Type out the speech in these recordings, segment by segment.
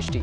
HD।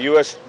US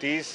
30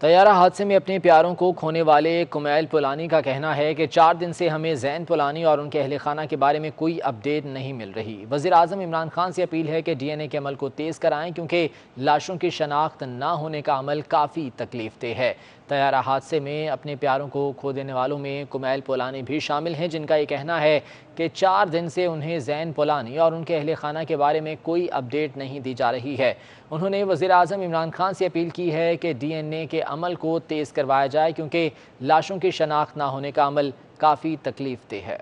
طیارہ حادثے میں اپنے پیاروں کو کھونے والے کمیل پولانی کا کہنا ہے کہ 4 دن سے ہمیں زین پولانی اور ان کے اہل خانہ کے بارے میں کوئی اپڈیٹ نہیں مل رہی۔ وزیر اعظم عمران خان سے اپیل ہے کہ ڈی این اے کے عمل کو تیز کرائیں کیونکہ لاشوں کی شناخت نہ ہونے کا عمل کافی تکلیف دہ ہے۔ طیارہ حادثے میں اپنے پیاروں کو کھو دینے والوں میں کمیل پولانی بھی شامل ہیں، جن کا یہ کہنا ہے کہ 4 دن سے انہیں زین پولانی اور ان کے اہل خانہ کے بارے میں کوئی اپڈیٹ نہیں دی جا رہی ہے۔ انہوں نے وزیر اعظم عمران خان سے اپیل کی ہے کہ ڈی این اے کے عمل کو تیز کروایا جائے کیونکہ لاشوں کی شناخت نہ ہونے کا عمل کافی تکلیف دہ ہے۔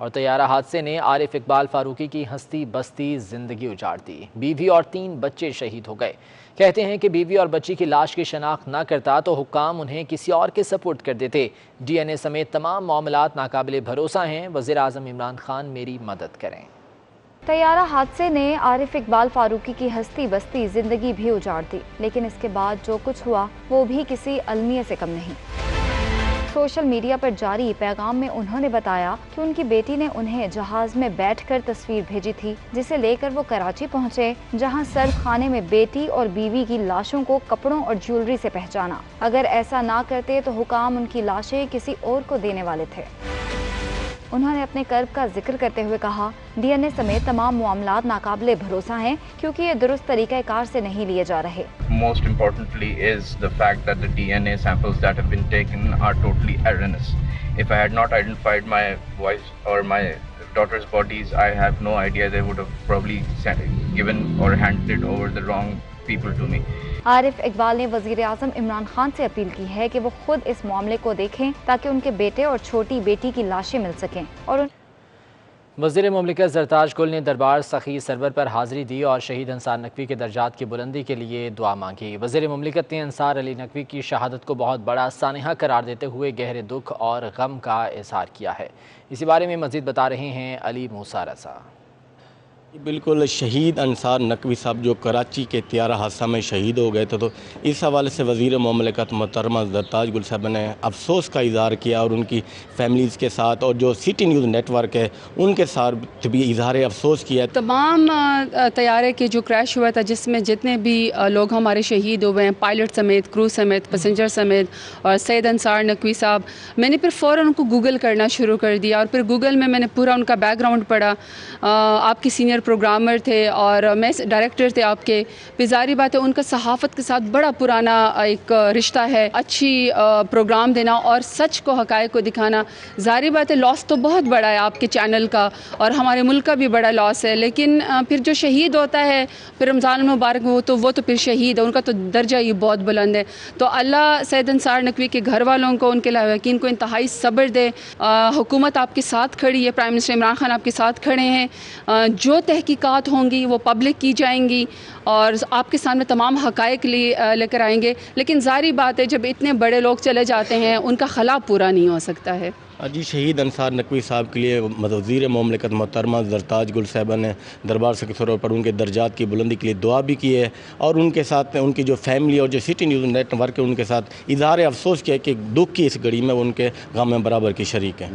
اور طیارہ حادثے نے عارف اقبال فاروقی کی ہستی بستی زندگی اجاڑ دی۔ بیوی اور 3 بچے شہید ہو گئے۔ کہتے ہیں کہ بیوی اور بچی کی لاش کی شناخت نہ کرتا تو حکام انہیں کسی اور کے سپرد کر دیتے۔ ڈی این اے سمیت تمام معاملات ناقابل بھروسہ ہیں۔ وزیر اعظم عمران خان میری مدد کریں۔ طیارہ حادثے نے عارف اقبال فاروقی کی ہستی بستی زندگی بھی اجاڑ دی، لیکن اس کے بعد جو کچھ ہوا وہ بھی کسی المیہ سے کم نہیں۔ سوشل میڈیا پر جاری پیغام میں انہوں نے بتایا کہ ان کی بیٹی نے انہیں جہاز میں بیٹھ کر تصویر بھیجی تھی، جسے لے کر وہ کراچی پہنچے، جہاں سرد خانے میں بیٹی اور بیوی کی لاشوں کو کپڑوں اور جیولری سے پہچانا۔ اگر ایسا نہ کرتے تو حکام ان کی لاشیں کسی اور کو دینے والے تھے۔ انہوں نے اپنے کرب کا ذکر کرتے ہوئے کہا، ڈی این اے سمیت تمام معاملات ناقابل بھروسہ ہیں کیونکہ یہ درست طریقہ کار سے نہیں لیے جا رہے۔ Most importantly is the fact that the DNA samples that have been taken are totally erroneous. If I had not identified my wife's or my daughter's bodies, I have no idea they would have probably given or handed it over the wrong people to me. عارف اقبال نے وزیر اعظم عمران خان سے appeal کی ہے کہ وہ خود اس معاملے کو دیکھیں تاکہ ان کے بیٹے اور چھوٹی بیٹی کی لاشیں مل سکیں۔ اور وزیر مملکت زرتاج گل نے دربار سخی سرور پر حاضری دی اور شہید انصار نقوی کے درجات کی بلندی کے لیے دعا مانگی۔ وزیر مملکت نے انصار علی نقوی کی شہادت کو بہت بڑا سانحہ قرار دیتے ہوئے گہرے دکھ اور غم کا اظہار کیا ہے۔ اسی بارے میں مزید بتا رہے ہیں علی موسیٰ رضا۔ بالکل، شہید انصار نقوی صاحب جو کراچی کے طیارہ حادثہ میں شہید ہو گئے تھے، تو اس حوالے سے وزیر مملکت محترمہ زرتاج گل صاحب نے افسوس کا اظہار کیا اور ان کی فیملیز کے ساتھ اور جو سٹی نیوز نیٹ ورک ہے ان کے ساتھ بھی اظہار افسوس کیا۔ تمام طیارے کے جو کریش ہوا تھا جس میں جتنے بھی لوگ ہمارے شہید ہوئے ہیں، پائلٹ سمیت، کرو سمیت، پیسنجر سمیت، اور سید انصار نقوی صاحب، میں نے پھر فوراً ان کو گوگل کرنا شروع کر دیا اور پھر گوگل میں نے پورا ان کا بیک گراؤنڈ پڑھا۔ آپ کی سینئر پروگرامر تھے اور میں ڈائریکٹر تھے آپ کے، پھر ظاہری بات ہے ان کا صحافت کے ساتھ بڑا پرانا ایک رشتہ ہے، اچھی پروگرام دینا اور سچ کو، حقائق کو دکھانا۔ ظاہری بات ہے لاس تو بہت بڑا ہے آپ کے چینل کا اور ہمارے ملک کا بھی بڑا لاس ہے، لیکن پھر جو شہید ہوتا ہے پھر رمضان المبارک وہ تو پھر شہید ہے، ان کا تو درجہ ہی بہت بلند ہے۔ تو اللہ سید انصار نقوی کے گھر والوں کو، ان کے لاواقین کو انتہائی صبر دے۔ حکومت آپ کے ساتھ کھڑی ہے، پرائم منسٹر عمران خان آپ کے ساتھ کھڑے ہیں۔ جو تحقیقات ہوں گی وہ پبلک کی جائیں گی اور آپ کے سامنے تمام حقائق لے کر آئیں گے، لیکن ظاہری بات ہے جب اتنے بڑے لوگ چلے جاتے ہیں ان کا خلا پورا نہیں ہو سکتا ہے۔ جی، شہید انصار نقوی صاحب کے لیے وزیر مملکت محترمہ زرتاج گل صاحبہ نے دربار سخی سرور پر ان کے درجات کی بلندی کے لیے دعا بھی کی ہے اور ان کے ساتھ ان کی جو فیملی اور جو سٹی نیوز نیٹ ورک ہے ان کے ساتھ اظہار افسوس کیا کہ دکھ کی اس گھڑی میں وہ ان کے غم میں برابر کی شریک ہیں۔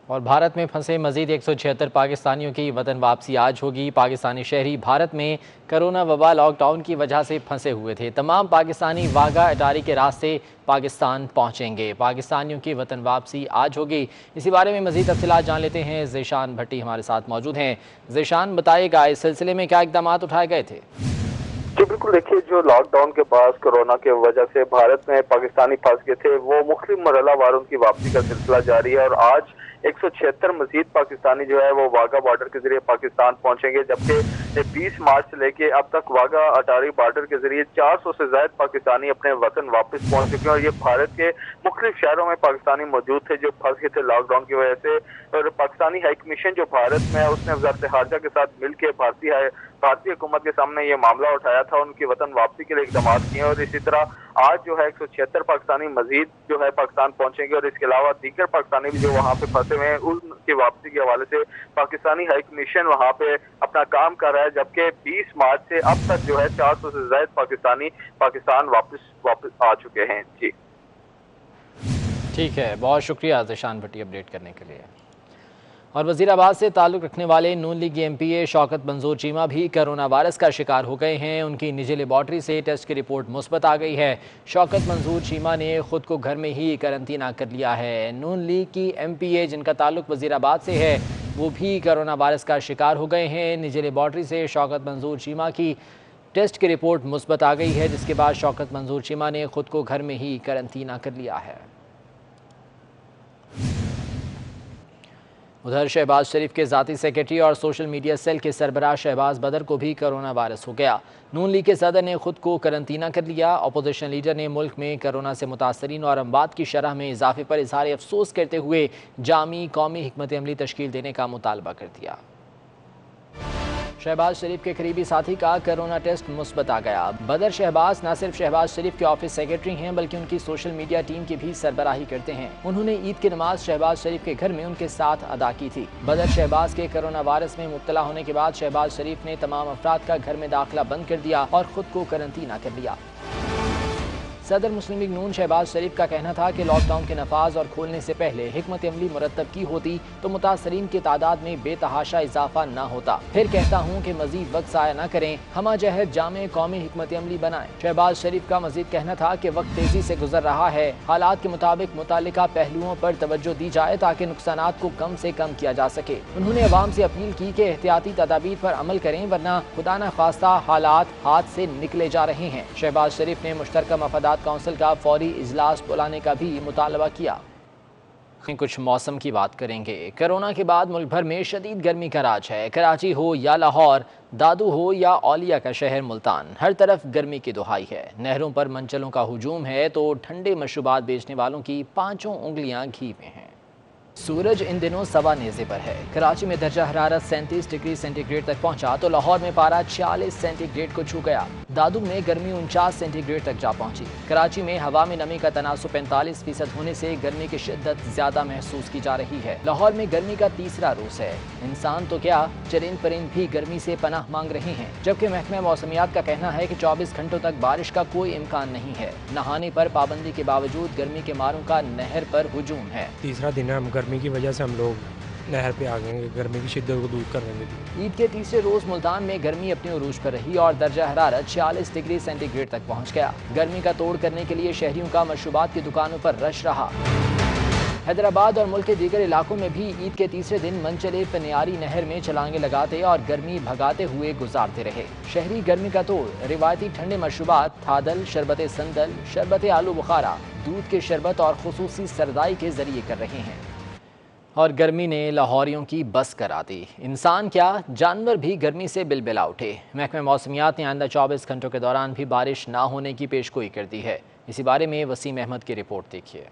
اور بھارت میں پھنسے مزید 176 پاکستانیوں کی وطن واپسی آج ہوگی۔ پاکستانی شہری بھارت میں کرونا وبا لاک ڈاؤن کی وجہ سے پھنسے ہوئے تھے۔ تمام پاکستانی واگا اٹاری کے راستے پاکستان پہنچیں گے۔ پاکستانیوں کی وطن واپسی آج ہوگی۔ اسی بارے میں مزید تفصیلات جان لیتے ہیں، ذیشان بھٹی ہمارے ساتھ موجود ہیں۔ ذیشان، بتائیے گا اس سلسلے میں کیا اقدامات اٹھائے گئے تھے؟ جی بالکل، دیکھیے جو لاک ڈاؤن کے بعد کورونا کی وجہ سے بھارت میں پاکستانی پھنس گئے تھے، وہ مختلف مرحلہ وار ان کی واپسی کا سلسلہ جاری ہے اور آج 176 مزید پاکستانی جو ہے وہ واگا بارڈر کے ذریعے پاکستان پہنچیں گے، جبکہ 20 مارچ سے لے کے اب تک واگا اٹاری بارڈر کے ذریعے 400 سے زائد پاکستانی اپنے وطن واپس پہنچ چکے ہیں اور یہ بھارت کے مختلف شہروں میں پاکستانی موجود تھے جو پھنس گئے تھے لاک ڈاؤن کی وجہ سے۔ اور پاکستانی ہائی کمیشن جو بھارت میں ہے اس نے وزارت خارجہ کے ساتھ مل کے بھارتی حکومت کے سامنے یہ معاملہ اٹھایا تھا، ان کی وطن واپسی کے لیے اقدامات کیے اور اسی طرح آج جو ہے 176 پاکستانی مزید جو ہے پاکستان پہنچیں گے اور اس کے علاوہ دیگر پاکستانی بھی جو وہاں پہ پھنسے ہوئے ہیں ان کی واپسی کے حوالے سے پاکستانی ہائی کمیشن وہاں پہ اپنا کام کر رہا ہے، جبکہ 20 مارچ سے اب تک جو ہے 400 سے زائد پاکستانی پاکستان واپس آ چکے ہیں۔ جی ٹھیک ہے، بہت شکریہ ذیشان بھٹی اپڈیٹ کرنے کے لیے۔ اور وزیرآباد سے تعلق رکھنے والے نون لیگ ایم پی اے شوکت منظور چیمہ بھی کرونا وائرس کا شکار ہو گئے ہیں۔ ان کی نجی لیبارٹری سے ٹیسٹ کی رپورٹ مثبت آ گئی ہے۔ شوکت منظور چیمہ نے خود کو گھر میں ہی قرنطینہ کر لیا ہے۔ نون لیگ کی ایم پی اے جن کا تعلق وزیرآباد سے ہے وہ بھی کرونا وائرس کا شکار ہو گئے ہیں۔ نجی لیبارٹری سے شوکت منظور چیمہ کی ٹیسٹ کی رپورٹ مثبت آ گئی ہے، جس کے بعد شوکت منظور چیمہ نے خود کو گھر میں ہی قرنطینہ کر لیا ہے۔ ادھر شہباز شریف کے ذاتی سیکرٹری اور سوشل میڈیا سیل کے سربراہ شہباز بدر کو بھی کرونا وائرس ہو گیا۔ نون لیگ کے صدر نے خود کو قرنطینہ کر لیا۔ اپوزیشن لیڈر نے ملک میں کرونا سے متاثرین اور اموات کی شرح میں اضافے پر اظہار افسوس کرتے ہوئے جامع قومی حکمت عملی تشکیل دینے کا مطالبہ کر دیا۔ شہباز شریف کے قریبی ساتھی کا کرونا ٹیسٹ مثبت آ گیا۔ بدر شہباز نہ صرف شہباز شریف کے آفس سیکرٹری ہیں بلکہ ان کی سوشل میڈیا ٹیم کی بھی سربراہی کرتے ہیں۔ انہوں نے عید کی نماز شہباز شریف کے گھر میں ان کے ساتھ ادا کی تھی۔ بدر شہباز کے کرونا وائرس میں مبتلا ہونے کے بعد شہباز شریف نے تمام افراد کا گھر میں داخلہ بند کر دیا اور خود کو قرنطینہ کر لیا۔ صدر مسلم لیگ نون شہباز شریف کا کہنا تھا کہ لاک ڈاؤن کے نفاذ اور کھولنے سے پہلے حکمت عملی مرتب کی ہوتی تو متاثرین کی تعداد میں بے تحاشا اضافہ نہ ہوتا۔ پھر کہتا ہوں کہ مزید وقت ضائع نہ کریں، ہمہ جہت جامع قومی حکمت عملی بنائیں۔ شہباز شریف کا مزید کہنا تھا کہ وقت تیزی سے گزر رہا ہے، حالات کے مطابق متعلقہ پہلوؤں پر توجہ دی جائے تاکہ نقصانات کو کم سے کم کیا جا سکے۔ انہوں نے عوام سے اپیل کی کہ احتیاطی تدابیر پر عمل کریں ورنہ خدا نہ خواستہ حالات ہاتھ سے نکلے جا رہے ہیں۔ شہباز شریف نے مشترکہ مفادات کونسل کا فوری اجلاس بلانے کا بھی مطالبہ کیا۔ کچھ موسم کی بات کریں گے۔ کرونا کے بعد ملک بھر میں شدید گرمی کا راج ہے۔ کراچی ہو یا لاہور، دادو ہو یا اولیاء کا شہر ملتان، ہر طرف گرمی کی دہائی ہے۔ نہروں پر منچلوں کا ہجوم ہے تو ٹھنڈے مشروبات بیچنے والوں کی پانچوں انگلیاں گھی میں ہیں۔ سورج ان دنوں سوا نیزے پر ہے۔ کراچی میں درجہ حرارت 37 ڈگری سینٹی گریڈ تک پہنچا تو لاہور میں پارہ 46 سینٹی گریڈ کو چھو گیا۔ دادو میں گرمی 49 سینٹی گریڈ تک جا پہنچی۔ کراچی میں ہوا میں نمی کا تناسب 45% ہونے سے گرمی کی شدت زیادہ محسوس کی جا رہی ہے۔ لاہور میں گرمی کا تیسرا روز ہے۔ انسان تو کیا، چرند پرند بھی گرمی سے پناہ مانگ رہے ہیں، جبکہ محکمہ موسمیات کا کہنا ہے کہ 24 گھنٹوں تک بارش کا کوئی امکان نہیں ہے۔ نہانے پر پابندی کے باوجود گرمی کے ماروں کا نہر پر ہجوم ہے۔ تیسرا دن ہے، گرمی کی وجہ سے ہم لوگ نہر پہ آ گئے، گرمی کی شدت کو دور کر رہے ہیں۔ عید کے تیسرے روز ملتان میں گرمی اپنے عروج پر رہی اور درجہ حرارت 46 ڈگری سینٹی گریڈ تک پہنچ گیا۔ گرمی کا توڑ کرنے کے لیے شہریوں کا مشروبات کی دکانوں پر رش رہا۔ حیدرآباد اور ملک کے دیگر علاقوں میں بھی عید کے تیسرے دن منچلے پنیاری نہر میں چھلانگیں لگاتے اور گرمی بھگاتے ہوئے گزارتے رہے۔ شہری گرمی کا توڑ روایتی ٹھنڈے مشروبات تھادل، شربت سندل، شربت آلو بخارا، دودھ کے شربت اور خصوصی سردائی کے ذریعے کر رہے ہیں۔ اور گرمی نے لاہوریوں کی بس کرا دی۔ انسان کیا، جانور بھی گرمی سے بلبلا اٹھے۔ محکمہ موسمیات نے آئندہ 24 گھنٹوں کے دوران بھی بارش نہ ہونے کی پیشگوئی کر دی ہے۔ اسی بارے میں وسیم احمد کی رپورٹ دیکھیے۔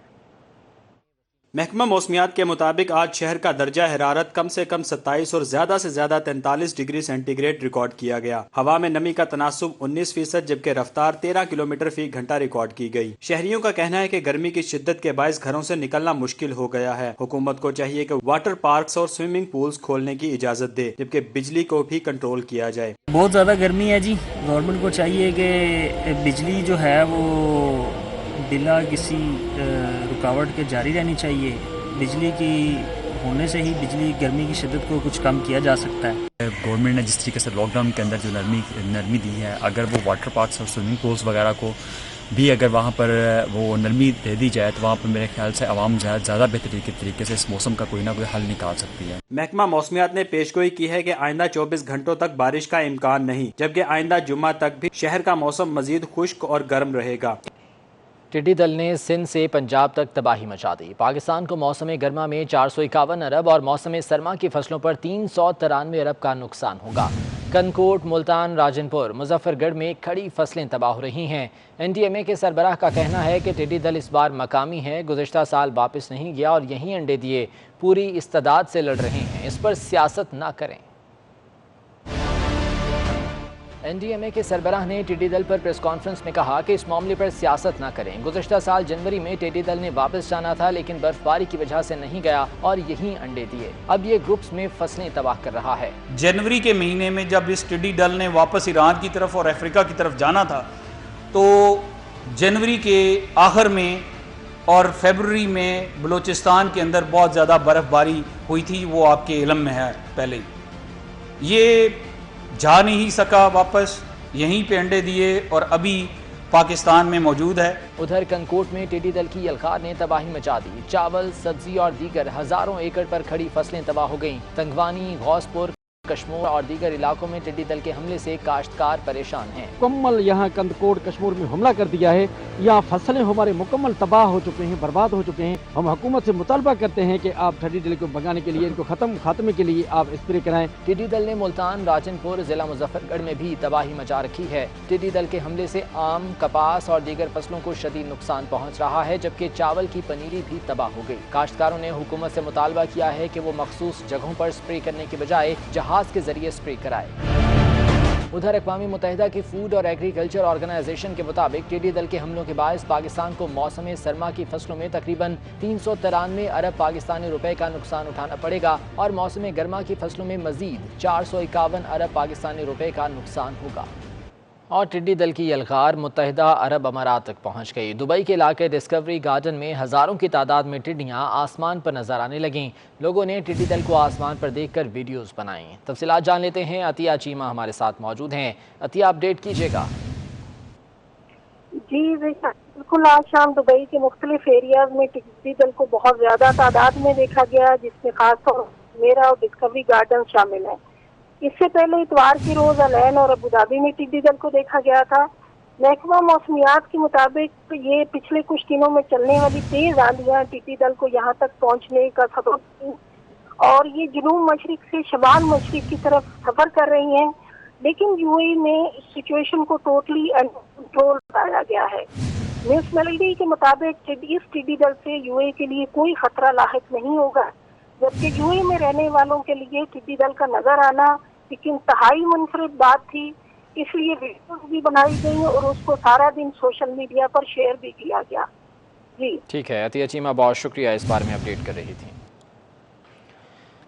محکمہ موسمیات کے مطابق آج شہر کا درجہ حرارت کم سے کم 27 اور زیادہ سے زیادہ 43 ڈگری سینٹی گریڈ ریکارڈ کیا گیا۔ ہوا میں نمی کا تناسب 19% جبکہ رفتار 13 کلومیٹر فی گھنٹہ ریکارڈ کی گئی۔ شہریوں کا کہنا ہے کہ گرمی کی شدت کے باعث گھروں سے نکلنا مشکل ہو گیا ہے۔ حکومت کو چاہیے کہ واٹر پارکس اور سوئمنگ پولز کھولنے کی اجازت دے جبکہ بجلی کو بھی کنٹرول کیا جائے۔ بہت زیادہ گرمی ہے جی، گورنمنٹ کو چاہیے کہ بجلی جو ہے وہ بلا کسی رکاوٹ کے جاری رہنی چاہیے۔ بجلی کی ہونے سے ہی بجلی گرمی کی شدت کو کچھ کم کیا جا سکتا ہے۔ گورنمنٹ نے جس طریقے سے لاک ڈاؤن کے اندر جو نرمی دی ہے، اگر وہ واٹر پارکس اور سوئمنگ پولس وغیرہ کو بھی اگر وہاں پر وہ نرمی دے دی جائے تو وہاں پر میرے خیال سے عوام زیادہ بہترین طریقے سے اس موسم کا کوئی نہ کوئی حل نکال سکتی ہے۔ محکمہ موسمیات نے پیشگوئی کی ہے کہ آئندہ 24 گھنٹوں تک بارش کا امکان نہیں، جبکہ آئندہ جمعہ تک بھی شہر کا موسم مزید خشک اور گرم رہے گا۔ ٹڈی دل نے سندھ سے پنجاب تک تباہی مچا دی۔ پاکستان کو موسم گرما میں 451 ارب اور موسم سرما کی فصلوں پر 393 ارب کا نقصان ہوگا۔ کنکوٹ، ملتان، راجن پور، مظفر گڑھ میں کھڑی فصلیں تباہ ہو رہی ہیں۔ این ڈی ایم اے کے سربراہ کا کہنا ہے کہ ٹڈی دل اس بار مقامی ہے، گزشتہ سال واپس نہیں گیا اور یہیں انڈے دیے، پوری استعداد سے لڑ رہے ہیں، اس پر سیاست نہ کریں۔ این ڈی ایم اے کے سربراہ نے ٹڈی دل پر پریس کانفرنس میں کہا کہ اس معاملے پر سیاست نہ کریں۔ گزشتہ سال جنوری میں ٹڈی دل نے واپس جانا تھا لیکن برف باری کی وجہ سے نہیں گیا اور یہیں انڈے دیے، اب یہ گروپس میں فصلیں تباہ کر رہا ہے۔ جنوری کے مہینے میں جب اس ٹڈی دل نے واپس ایران کی طرف اور افریقہ کی طرف جانا تھا تو جنوری کے آخر میں اور فیبرری میں بلوچستان کے اندر بہت زیادہ برف باری ہوئی تھی، وہ آپ کے علم میں ہے پہلے. یہ جا نہیں سکا واپس، یہیں پہ انڈے دیے اور ابھی پاکستان میں موجود ہے. ادھر کنکوٹ میں ٹڈی دل کی یلغار نے تباہی مچا دی. چاول، سبزی اور دیگر ہزاروں ایکڑ پر کھڑی فصلیں تباہ ہو گئیں. تنگوانی، غوث پور، کشمور اور دیگر علاقوں میں ٹڈی دل کے حملے سے کاشتکار پریشان ہیں. مکمل یہاں کندکوٹ کشمور میں حملہ کر دیا ہے. یہاں فصلیں ہمارے مکمل تباہ ہو چکے ہیں، برباد ہو چکے ہیں. ہم حکومت سے مطالبہ کرتے ہیں کہ آپ ٹڈی دل کو بھگانے کے لیے، ان کو خاتمے کے لیے آپ اسپرے کرائیں. ٹڈی دل نے ملتان، راجن پور، ضلع مظفر گڑھ میں بھی تباہی مچا رکھی ہے. ٹڈی دل کے حملے سے آم، کپاس اور دیگر فصلوں کو شدید نقصان پہنچ رہا ہے، جبکہ چاول کی پنیری بھی تباہ ہو گئی. کاشتکاروں نے حکومت سے مطالبہ کیا ہے کہ وہ مخصوص جگہوں پر اسپرے کرنے کے بجائے جہاز کے ذریعے اسپرے کرائے. ادھر اقوام متحدہ کی فوڈ اور ایگریکلچر آرگنائزیشن کے مطابق ٹڈی دل کے حملوں کے باعث پاکستان کو موسم سرما کی فصلوں میں تقریباً 393 ارب پاکستانی روپے کا نقصان اٹھانا پڑے گا اور موسم گرما کی فصلوں میں مزید 451 ارب پاکستانی روپے کا نقصان ہوگا. اور ٹڈی دل کی یلغار متحدہ عرب امارات تک پہنچ گئی. دبئی کے علاقے ڈسکوری گارڈن میں ہزاروں کی تعداد میں ٹڈیاں آسمان پر نظر آنے لگیں. لوگوں نے ٹڈی دل کو آسمان پر دیکھ کر ویڈیوز بنائیں. تفصیلات جان لیتے ہیں. عطیہ چیمہ ہمارے ساتھ موجود ہیں. عطیہ، اپڈیٹ کیجیے گا. جی بالکل، آج شام دبئی کے مختلف ایریاز میں ٹڈی دل کو بہت زیادہ تعداد میں دیکھا گیا، جس میں خاص طور میرا اور ڈسکوری گارڈن شامل ہے. اس سے پہلے اتوار کی روز العین اور ابوظہبی میں ٹڈی دل کو دیکھا گیا تھا. محکمہ موسمیات کے مطابق یہ پچھلے کچھ دنوں میں چلنے والی تیز آندیاں ٹڈی دل کو یہاں تک پہنچنے کا سبب تھیں اور یہ جنوب مشرق سے شمال مشرق کی طرف سفر کر رہی ہیں. لیکن یو اے میں سچویشن کو ٹوٹلی انڈر کنٹرول پایا گیا ہے. میونسپلٹی کے مطابق اس ٹڈی دل سے یو اے کے لیے کوئی خطرہ لاحق نہیں ہوگا، جبکہ یو اے میں رہنے والوں کے لیے ٹڈی دل کا نظر آنا ایک انتہائی منفرد بات تھی. اس لیے ویڈیوز بھی بنائی گئی اور اس کو سارا دن سوشل میڈیا پر شیئر بھی کیا گیا. جی ٹھیک ہے عطیہ چیمہ، بہت شکریہ اس بارے میں اپڈیٹ کر رہی تھی.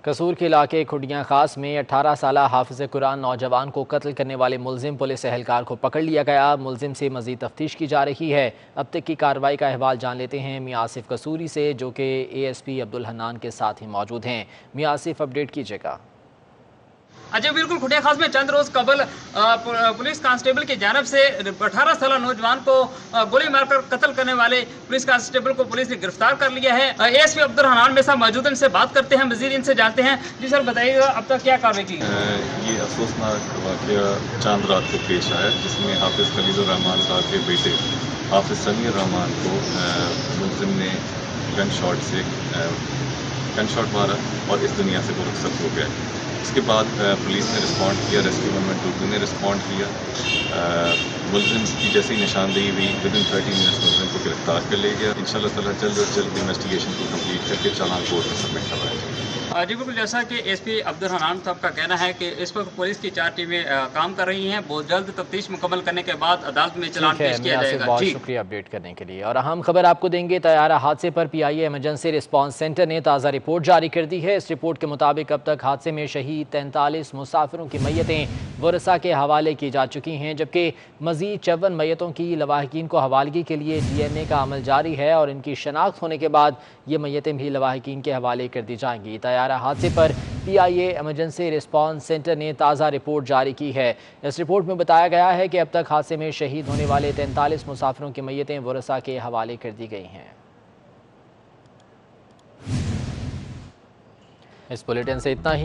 قصور کے علاقے کھڈیاں خاص میں 18 سالہ حافظ قرآن نوجوان کو قتل کرنے والے ملزم پولیس اہلکار کو پکڑ لیا گیا. ملزم سے مزید تفتیش کی جا رہی ہے. اب تک کی کارروائی کا احوال جان لیتے ہیں میاں آصف قصوری سے، جو کہ اے ایس پی عبدالحنان کے ساتھ ہی موجود ہیں. میاں آصف، اپڈیٹ کیجیے گا. اجے بالکل، کھڈیاں خاص میں چند روز قبل پولیس کانسٹیبل کی جانب سے 18 سالہ نوجوان کو گولی مار کر قتل کرنے والے پولیس کانسٹیبل کو پولیس نے گرفتار کر لیا ہے. اے ایس پی عبدالحنان میں صاحب موجود ہیں، ان سے بات کرتے ہیں، مزید ان سے جانتے ہیں. جی سر، بتائیے گا اب تک کیا کارروائی کی؟ یہ افسوسناک واقعہ چاند رات کو پیش آیا، جس میں حافظ خلیل الرحمان صاحب کے بیٹے حافظ سمیع الرحمان کو ملزم نے گن شاٹ مارا اور اس دنیا سے وہ رخصت ہو گیا. اس کے بعد پولیس نے رسپونڈ کیا، ریسکیو موومنٹ اردو نے رسپونڈ کیا. ملزم کی جیسی نشاندہی ہوئی، ودن 30 منٹس ملزم کو گرفتار کر لیا گیا. انشاءاللہ تعالیٰ جلد از جلد انویسٹیگیشن کو کمپلیٹ کر کے چالان کورٹ میں سبمٹ کروایا جائے. جی بالکل، جیسا کہ ایس پی عبدالحنان صاحب کا کہنا ہے کہ اس وقت پولیس کی 4 ٹیمیں کام کر رہی ہیں. بہت جلد تفتیش مکمل کرنے کے بعد عدالت میں چالان پیش کیا جائے گا. بہت شکریہ اپڈیٹ کرنے کے لیے. اور اہم خبر آپ کو دیں گے. طیارہ حادثے پر پی آئی اے ایمرجنسی رسپانس سینٹر نے تازہ رپورٹ جاری کر دی ہے. اس رپورٹ کے مطابق اب تک حادثے میں شہید 43 مسافروں کی میتیں ورثاء کے حوالے کی جا چکی ہیں، جبکہ مزید 54 میتوں کی لواحقین کو حوالگی کے لیے ڈی این اے کا عمل جاری ہے اور ان کی شناخت ہونے کے بعد یہ میتیں بھی لواحقین کے حوالے کر دی جائیں گی. طیارہ حادثے پر پی آئی اے ایمرجنسی رسپانس سینٹر نے تازہ رپورٹ جاری کی ہے. اس رپورٹ میں بتایا گیا ہے کہ اب تک حادثے میں شہید ہونے والے 43 مسافروں کی میتیں ورثاء کے حوالے کر دی گئی ہیں. اس بلیٹن سے اتنا ہی.